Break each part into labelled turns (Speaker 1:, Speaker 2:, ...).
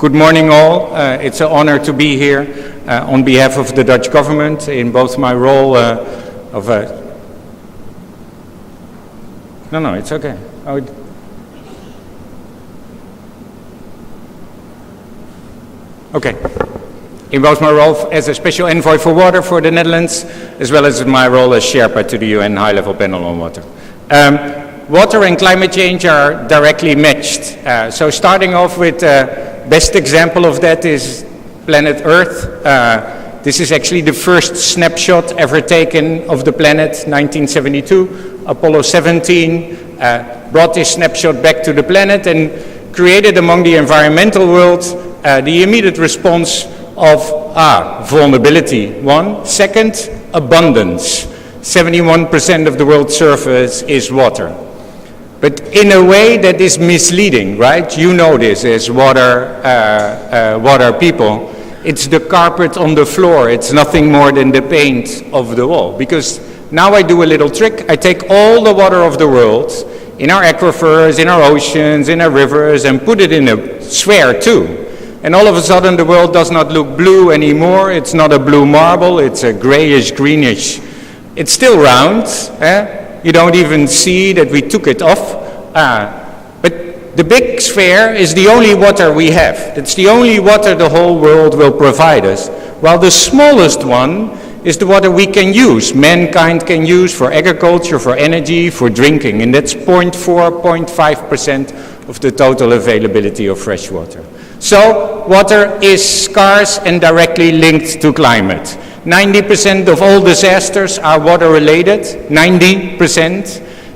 Speaker 1: Good morning all. It's an honor to be here on behalf of the Dutch government in both my role of a... No, it's okay. Okay. In both my role as a special envoy for water for the Netherlands, as well as my role as Sherpa to the UN High-Level Panel on Water. Water and climate change are directly matched. So starting off with best example of that is planet Earth. This is actually the first snapshot ever taken of the planet, 1972. Apollo 17 brought this snapshot back to the planet and created among the environmental world the immediate response of vulnerability, one. Second, abundance. 71% of the world's surface is water. But in a way that is misleading, right? You know this as water people. It's the carpet on the floor. It's nothing more than the paint of the wall. Because now I do a little trick. I take all the water of the world in our aquifers, in our oceans, in our rivers, and put it in a sphere too. And all of a sudden the world does not look blue anymore. It's not a blue marble. It's a grayish, greenish. It's still round. You don't even see that we took it off. But the big sphere is the only water we have. It's the only water the whole world will provide us. While the smallest one is the water we can use. Mankind can use for agriculture, for energy, for drinking. And that's 0.4, 0.5% of the total availability of fresh water. So water is scarce and directly linked to climate. 90% of all disasters are water related, 90%.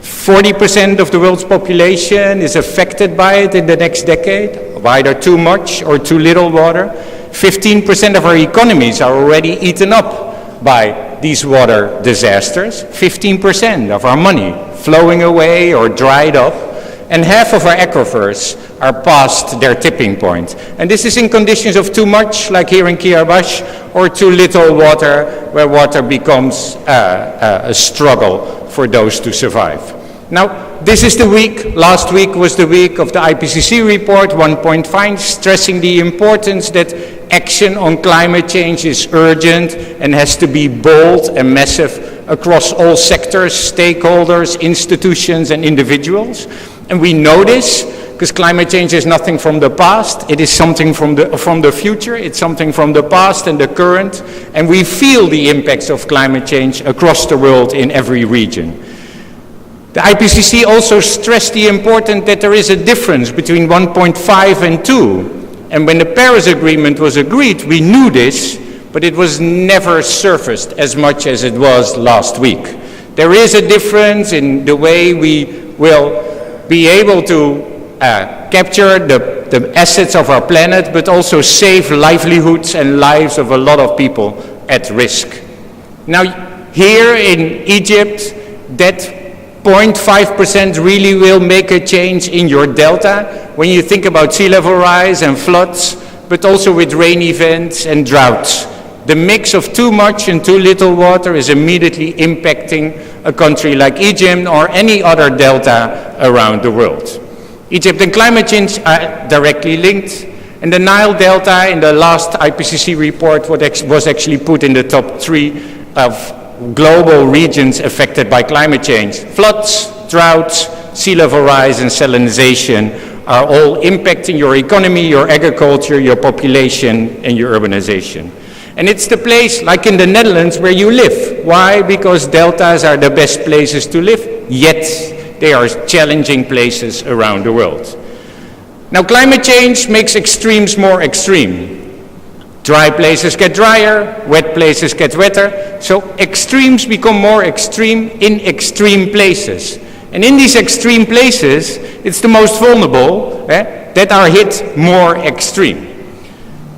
Speaker 1: 40% of the world's population is affected by it in the next decade, of either too much or too little water. 15% of our economies are already eaten up by these water disasters. 15% of our money flowing away or dried up. And half of our aquifers are past their tipping point. And this is in conditions of too much, like here in Kiribati, or too little water, where water becomes a struggle for those to survive. Now, this is the week, last week was the week of the IPCC report, 1 point five, stressing the importance that action on climate change is urgent and has to be bold and massive across all sectors, stakeholders, institutions and individuals. And we know this because climate change is nothing from the past. It is something from the future. It's something from the past and the current. And we feel the impacts of climate change across the world in every region. The IPCC also stressed the importance that there is a difference between 1.5 and 2. And when the Paris Agreement was agreed, we knew this, but it was never surfaced as much as it was last week. There is a difference in the way we will be able to capture the assets of our planet, but also save livelihoods and lives of a lot of people at risk. Now, here in Egypt, that 0.5% really will make a change in your delta when you think about sea level rise and floods, but also with rain events and droughts. The mix of too much and too little water is immediately impacting a country like Egypt or any other delta around the world. Egypt and climate change are directly linked, and the Nile Delta in the last IPCC report was actually put in the top 3 of global regions affected by climate change. Floods, droughts, sea level rise and salinization are all impacting your economy, your agriculture, your population and your urbanization. And it's the place, like in the Netherlands, where you live. Why? Because deltas are the best places to live, yet they are challenging places around the world. Now, climate change makes extremes more extreme. Dry places get drier, wet places get wetter, so extremes become more extreme in extreme places. And in these extreme places, it's the most vulnerable that are hit more extreme.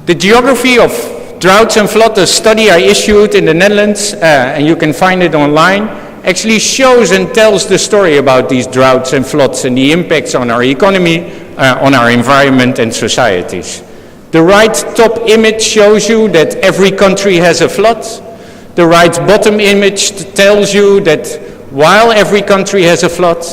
Speaker 1: The geography of Droughts and Flood, a study I issued in the Netherlands, and you can find it online, actually shows and tells the story about these droughts and floods and the impacts on our economy, on our environment and societies. The right top image shows you that every country has a flood. The right bottom image tells you that while every country has a flood,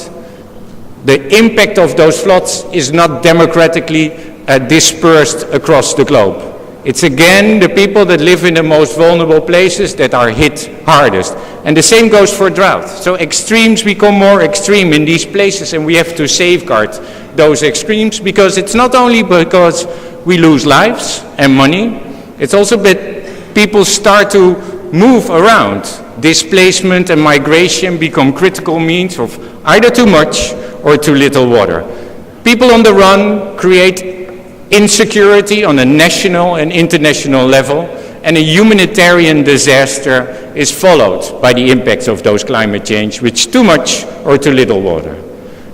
Speaker 1: the impact of those floods is not democratically dispersed across the globe. It's again the people that live in the most vulnerable places that are hit hardest. And the same goes for drought. So extremes become more extreme in these places, and we have to safeguard those extremes, because it's not only because we lose lives and money, it's also that people start to move around. Displacement and migration become critical means of either too much or too little water. People on the run create insecurity on a national and international level, and a humanitarian disaster is followed by the impacts of those climate change, with too much or too little water.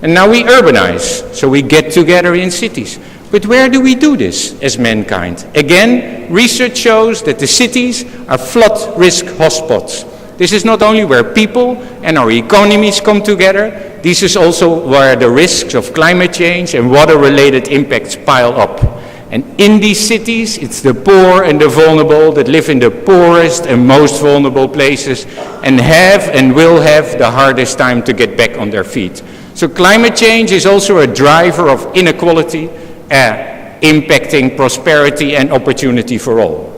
Speaker 1: And now we urbanize, so we get together in cities. But where do we do this as mankind? Again, research shows that the cities are flood risk hotspots. This is not only where people and our economies come together, this is also where the risks of climate change and water-related impacts pile up. And in these cities, it's the poor and the vulnerable that live in the poorest and most vulnerable places and have and will have the hardest time to get back on their feet. So climate change is also a driver of inequality, impacting prosperity and opportunity for all.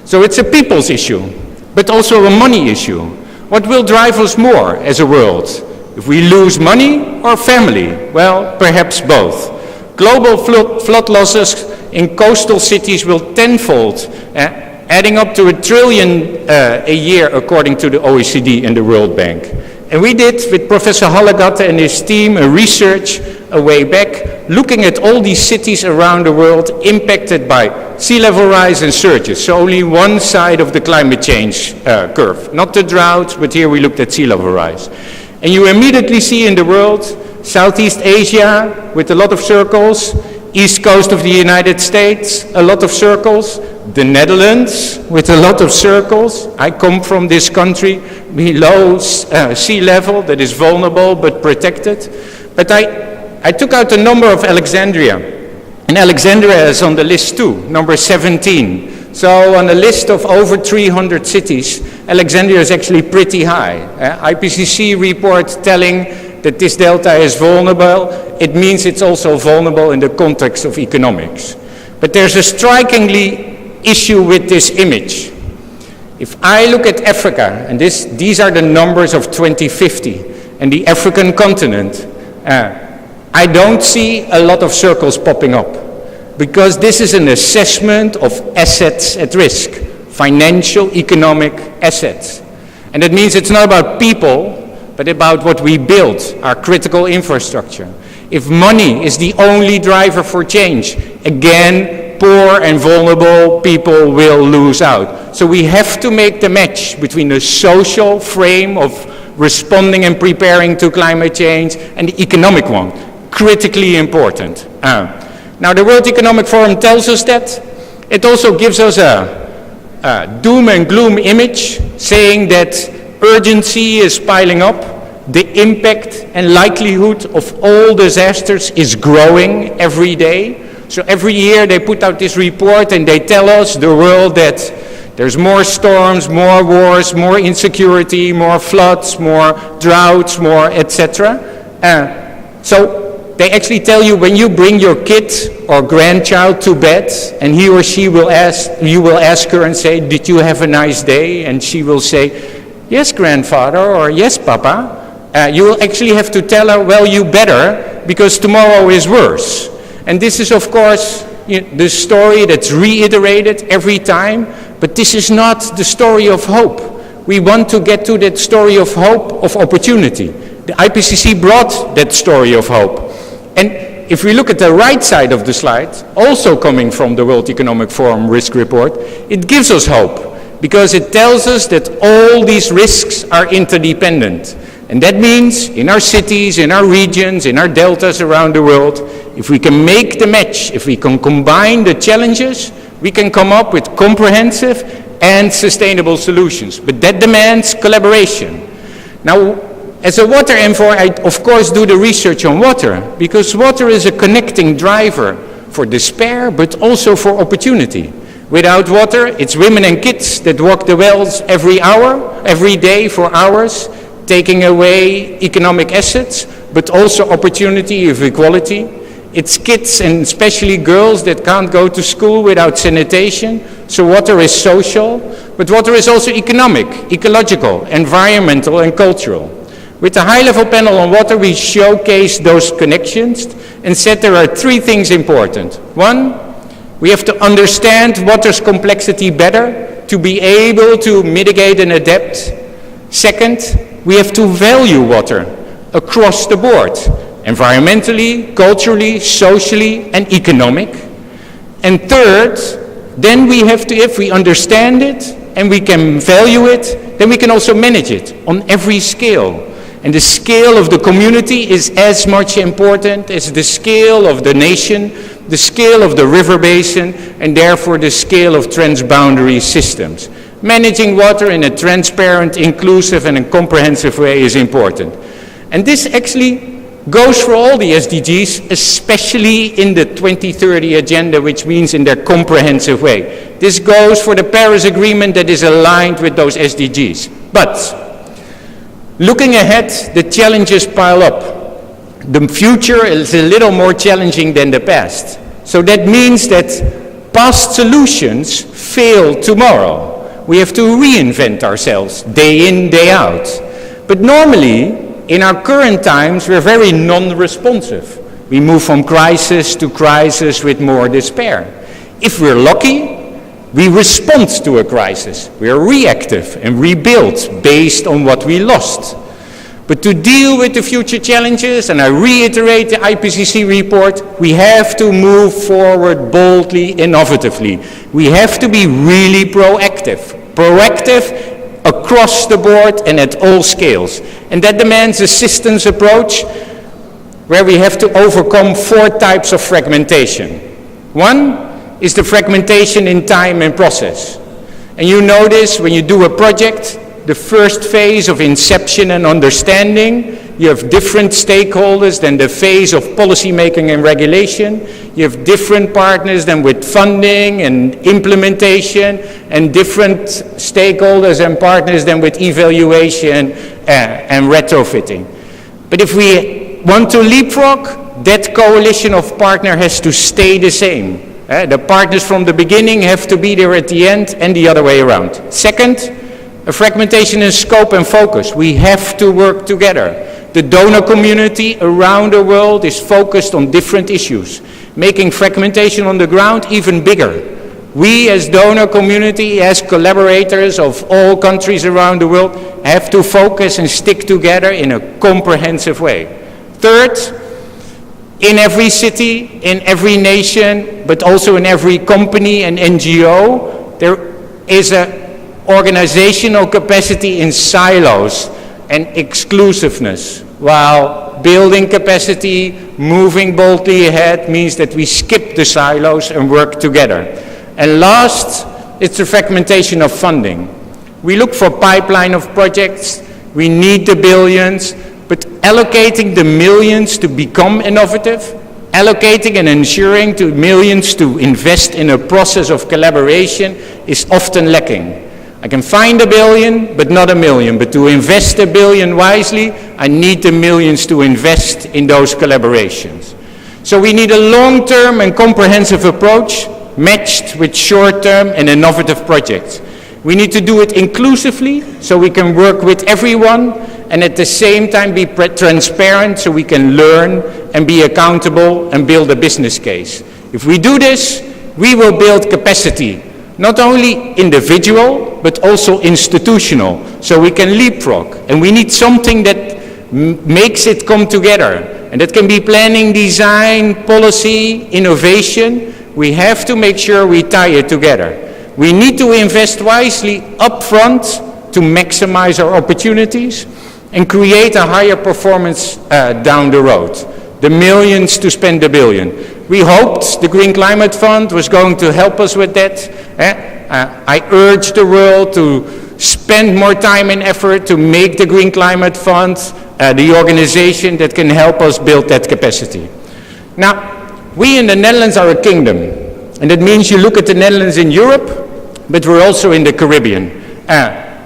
Speaker 1: So it's a people's issue, but also a money issue. What will drive us more as a world? If we lose money or family? Well, perhaps both. Global flood losses in coastal cities will tenfold, adding up to $1 trillion a year, according to the OECD and the World Bank. And we did, with Professor Hallegatte and his team, a research a way back, looking at all these cities around the world impacted by sea level rise and surges. So only one side of the climate change curve, not the droughts, but here we looked at sea level rise. And you immediately see in the world, Southeast Asia with a lot of circles, East Coast of the United States, a lot of circles, the Netherlands with a lot of circles. I come from this country below sea level that is vulnerable but protected. But I took out the number of Alexandria, and Alexandria is on the list too, number 17. So on a list of over 300 cities, Alexandria is actually pretty high. IPCC report telling that this delta is vulnerable, it means it's also vulnerable in the context of economics. But there's a strikingly issue with this image. If I look at Africa, and these are the numbers of 2050, and the African continent, I don't see a lot of circles popping up, because this is an assessment of assets at risk, financial, economic assets. And that means it's not about people, but about what we build, our critical infrastructure. If money is the only driver for change, again, poor and vulnerable people will lose out. So we have to make the match between the social frame of responding and preparing to climate change and the economic one. Critically important. Now the World Economic Forum tells us that. It also gives us a doom and gloom image, saying that urgency is piling up, the impact and likelihood of all disasters is growing every day. So every year they put out this report and they tell us, the world, that there's more storms, more wars, more insecurity, more floods, more droughts, more etc. So they actually tell you, when you bring your kid or grandchild to bed and he or she will you will ask her and say, did you have a nice day? And she will say, yes, grandfather, or yes, papa. You will actually have to tell her, well, you better, because tomorrow is worse. And this is, of course, the story that's reiterated every time, but this is not the story of hope. We want to get to that story of hope, of opportunity. The IPCC brought that story of hope. And if we look at the right side of the slide, also coming from the World Economic Forum risk report, it gives us hope, because it tells us that all these risks are interdependent. And that means in our cities, in our regions, in our deltas around the world, if we can make the match, if we can combine the challenges, we can come up with comprehensive and sustainable solutions. But that demands collaboration. Now, as a water envoy, I of course do the research on water, because water is a connecting driver for despair, but also for opportunity. Without water, it's women and kids that walk the wells every hour, every day for hours, taking away economic assets, but also opportunity of equality. It's kids and especially girls that can't go to school without sanitation. So water is social, but water is also economic, ecological, environmental and cultural. With the high-level panel on water, we showcase those connections and said there are three things important. One, we have to understand water's complexity better to be able to mitigate and adapt. Second, we have to value water across the board, environmentally, culturally, socially, and economic. And third, then we have to, if we understand it and we can value it, then we can also manage it on every scale. And the scale of the community is as much important as the scale of the nation, the scale of the river basin, and therefore the scale of transboundary systems. Managing water in a transparent, inclusive, and a comprehensive way is important. And this actually goes for all the SDGs, especially in the 2030 agenda, which means in their comprehensive way. This goes for the Paris Agreement that is aligned with those SDGs. But looking ahead, the challenges pile up. The future is a little more challenging than the past. So that means that past solutions fail tomorrow. We have to reinvent ourselves day in, day out. But normally, in our current times, we're very non-responsive. We move from crisis to crisis with more despair. If we're lucky, we respond to a crisis. We are reactive and rebuild based on what we lost. But to deal with the future challenges, and I reiterate the IPCC report, we have to move forward boldly, innovatively. We have to be really proactive across the board and at all scales. And that demands a systems approach where we have to overcome 4 types of fragmentation. One is the fragmentation in time and process. And you notice when you do a project, the first phase of inception and understanding, you have different stakeholders than the phase of policy making and regulation. You have different partners than with funding and implementation, and different stakeholders and partners than with evaluation and retrofitting. But if we want to leapfrog, that coalition of partners has to stay the same. The partners from the beginning have to be there at the end and the other way around. Second, a fragmentation in scope and focus. We have to work together. The donor community around the world is focused on different issues, making fragmentation on the ground even bigger. We as donor community, as collaborators of all countries around the world, have to focus and stick together in a comprehensive way. Third, in every city, in every nation, but also in every company and NGO, there is a organizational capacity in silos and exclusiveness, while building capacity, moving boldly ahead means that we skip the silos and work together. And last, it's the fragmentation of funding. We look for pipeline of projects, we need the billions, but allocating the millions to become innovative, allocating and ensuring to millions to invest in a process of collaboration is often lacking. I can find $1 billion, but not $1 million. But to invest $1 billion wisely, I need the millions to invest in those collaborations. So we need a long-term and comprehensive approach matched with short-term and innovative projects. We need to do it inclusively, so we can work with everyone, and at the same time be transparent, so we can learn and be accountable and build a business case. If we do this, we will build capacity. Not only individual, but also institutional, so we can leapfrog. And we need something that makes it come together. And that can be planning, design, policy, innovation. We have to make sure we tie it together. We need to invest wisely upfront to maximize our opportunities and create a higher performance down the road. The millions to spend $1 billion. We hoped the Green Climate Fund was going to help us with that. I urge the world to spend more time and effort to make the Green Climate Fund the organization that can help us build that capacity. Now, we in the Netherlands are a kingdom, and that means you look at the Netherlands in Europe, but we're also in the Caribbean.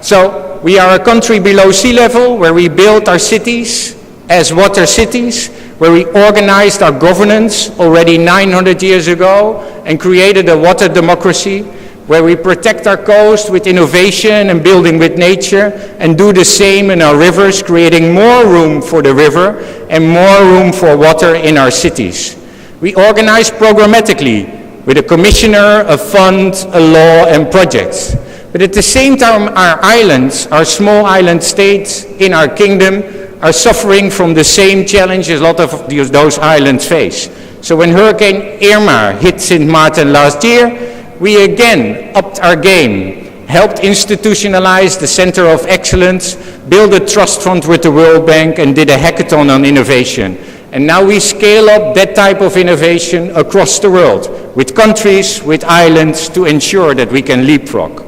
Speaker 1: So we are a country below sea level where we build our cities as water cities. where we organized our governance already 900 years ago and created a water democracy, where we protect our coast with innovation and building with nature, and do the same in our rivers, creating more room for the river and more room for water in our cities. We organize programmatically with a commissioner, a fund, a law, and projects. But at the same time, our islands, our small island states in our kingdom, are suffering from the same challenges a lot of those islands face. So when Hurricane Irma hit Sint Maarten last year, we again upped our game, helped institutionalize the Center of Excellence, build a trust fund with the World Bank, and did a hackathon on innovation. And now we scale up that type of innovation across the world, with countries, with islands, to ensure that we can leapfrog.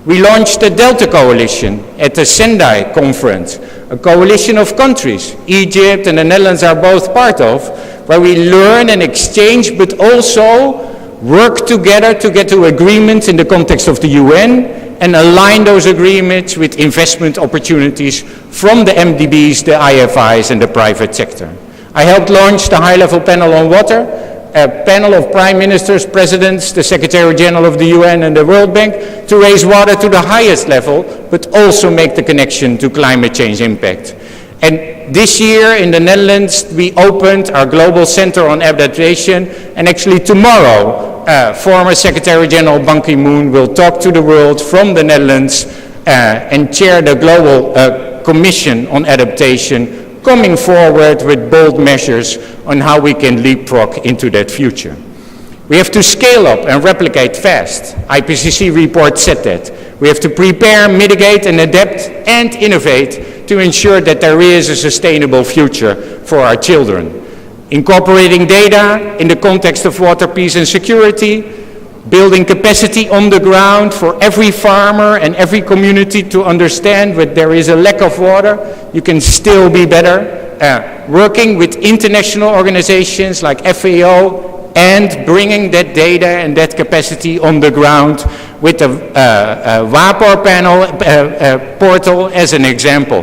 Speaker 1: We launched the Delta Coalition at the Sendai conference, a coalition of countries Egypt and the Netherlands are both part of, where we learn and exchange, but also work together to get to agreements in the context of the UN and align those agreements with investment opportunities from the MDBs, the IFIs, and the private sector. I helped launch the high-level panel on water, a panel of prime ministers, presidents, the Secretary General of the UN and the World Bank, to raise water to the highest level, but also make the connection to climate change impact. And this year in the Netherlands, we opened our Global Center on Adaptation, and actually tomorrow, former Secretary General Ban Ki-moon will talk to the world from the Netherlands and chair the Global Commission on Adaptation, coming forward with bold measures on how we can leapfrog into that future. We have to scale up and replicate fast. IPCC report said that. We have to prepare, mitigate, and adapt and innovate to ensure that there is a sustainable future for our children. Incorporating data in the context of water, peace, and security, building capacity on the ground for every farmer and every community to understand that there is a lack of water, you can still be better. Working with international organizations like FAO and bringing that data and that capacity on the ground with the WAPOR panel portal as an example.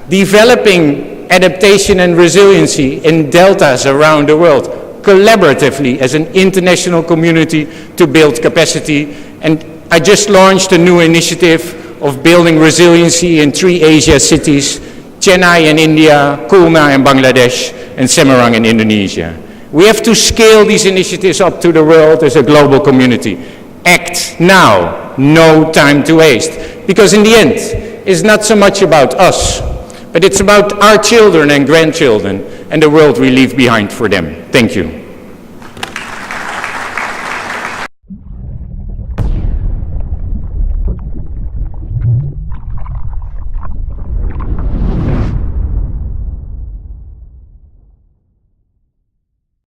Speaker 1: Developing adaptation and resiliency in deltas around the world, collaboratively as an international community to build capacity. And I just launched a new initiative of building resiliency in 3 Asia cities, Chennai in India, Kulna in Bangladesh, and Semarang in Indonesia. We have to scale these initiatives up to the world as a global community. Act now, no time to waste. Because in the end, it's not so much about us, but it's about our children and grandchildren and the world we leave behind for them. Thank you.